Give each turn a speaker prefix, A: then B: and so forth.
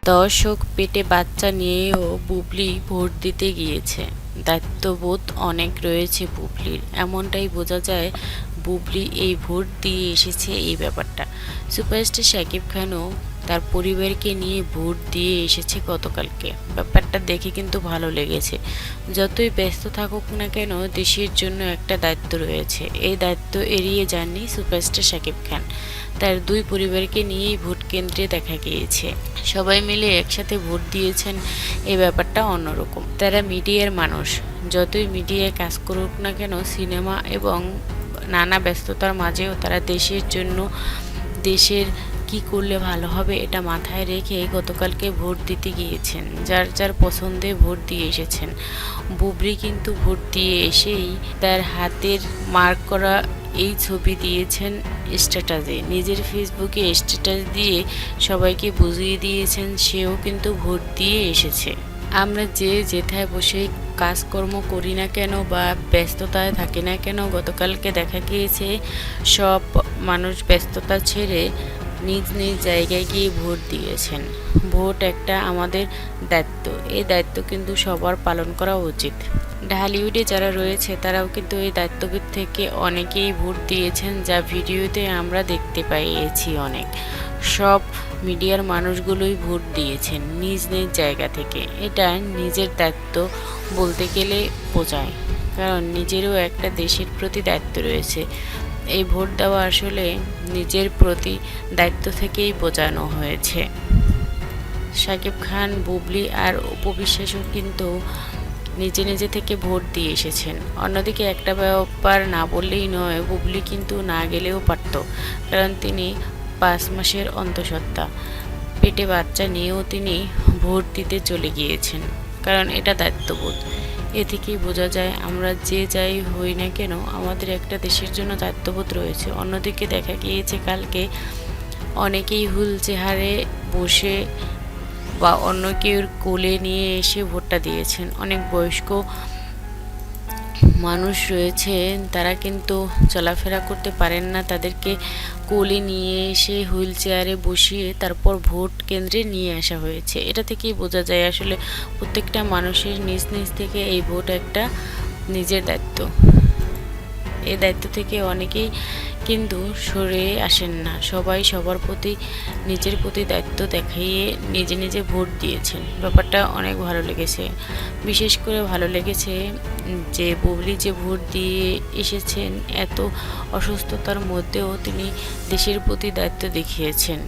A: দর্শক পেটে বাচ্চা নিয়েও বুবলি ভোট দিতে গিয়েছে। দায়িত্ববোধ অনেক রয়েছে বুবলির, এমনটাই বোঝা যায়। বুবলি এই ভোট দিয়ে এসেছে এই ব্যাপারটা। সুপারস্টার শাকিব খানও তার পরিবারকে নিয়ে ভোট দিয়ে এসেছে গতকালকে। ব্যাপারটা দেখে কিন্তু ভালো লেগেছে। যতই ব্যস্ত থাকুক না কেন, দেশের জন্য একটা দায়িত্ব রয়েছে। এই দায়িত্ব এড়িয়ে যাননি সুপারস্টার শাকিব খান। তার দুই পরিবারকে নিয়েই ভোট কেন্দ্রে দেখা গিয়েছে। সবাই মিলে একসাথে ভোট দিয়েছেন, এই ব্যাপারটা অন্যরকম। তারা মিডিয়ার মানুষ, যতই মিডিয়ায় কাজ করুক না কেন, সিনেমা এবং নানা ব্যস্ততার মাঝেও তারা দেশের জন্য, দেশের কি করলে ভালো হবে এটা মাথায় রেখে গতকালকে ভোট দিতে গিয়েছেন। যার যার পছন্দে ভোট দিয়ে এসেছেন। বুবলি কিন্তু ভোট দিয়ে এসেই তার হাতের মার্ক করা এই ছবি দিয়েছেন স্ট্যাটাসে। নিজের ফেসবুকে স্ট্যাটাস দিয়ে সবাইকে বুঝিয়ে দিয়েছেন সেও কিন্তু ভোট দিয়ে এসেছে। আমরা যে যেথায় বসে কাজকর্ম করি না কেন বা ব্যস্ততায় থাকি না কেন, গতকালকে দেখা গিয়েছে সব মানুষ ব্যস্ততা ছেড়ে নিজ নিজ জায়গায় গিয়ে ভোট দিয়েছেন। ভোট একটা আমাদের দায়িত্ব, এই দায়িত্ব কিন্তু সবার পালন করা উচিত। ঢালিউডে যারা রয়েছে তারাও কিন্তু এই দায়িত্ববোধ থেকে অনেকেই ভোট দিয়েছেন, যা ভিডিওতে আমরা দেখতে পেয়েছি। অনেক সব মিডিয়ার মানুষগুলোই ভোট দিয়েছেন নিজ নিজ জায়গা থেকে। এটা নিজের দায়িত্ব বলতে গেলে বোঝায়, কারণ নিজেরও একটা দেশের প্রতি দায়িত্ব রয়েছে। এই ভোট দেওয়া আসলে নিজের প্রতি দায়িত্ব থেকেই বোঝানো হয়েছে। শাকিব খান, বুবলি আর অপু বিশ্বাসও কিন্তু নিজে নিজে থেকে ভোট দিয়ে এসেছেন। অন্যদিকে একটা ব্যাপার না বললেই নয়, বুবলি কিন্তু না গেলেও পারত, কারণ তিনি 5 মাসের অন্তঃসত্ত্বা। পেটে বাচ্চা নিয়েও তিনি ভোট দিতে চলে গিয়েছেন, কারণ এটা দায়িত্ববোধ। এ থেকেই বোঝা যায় আমরা যে যাই হই না কেন, আমাদের একটা দেশের জন্য দায়িত্ববোধ রয়েছে। অন্যদিকে দেখা গিয়েছে কালকে অনেকেই হুল চেহারে বসে বা অন্য কেউর কোলে নিয়ে এসে ভোটটা দিয়েছেন। অনেক বয়স্ক মানুষ রয়েছেন, তারা কিন্তু চলাফেরা করতে পারেন না, তাদেরকে কোলে নিয়ে এসে হুইল চেয়ারে বসিয়ে তারপর ভোট কেন্দ্রে নিয়ে আসা হয়েছে। এটা থেকেই বোঝা যায় আসলে প্রত্যেকটা মানুষের নিজ নিজ থেকে এই ভোট একটা নিজের দায়িত্ব। এই দায়িত্ব থেকে অনেকেই কিন্তু সরে আসেন না, সবাই সবার প্রতি নিজের প্রতি দায়িত্ব দেখিয়ে নিজে নিজে ভোট দিয়েছেন। ব্যাপারটা অনেক ভালো লেগেছে। বিশেষ করে ভালো লেগেছে যে বুবলি যে ভোট দিয়ে এসেছেন, এত অসুস্থতার মধ্যেও তিনি দেশের প্রতি দায়িত্ব দেখিয়েছেন।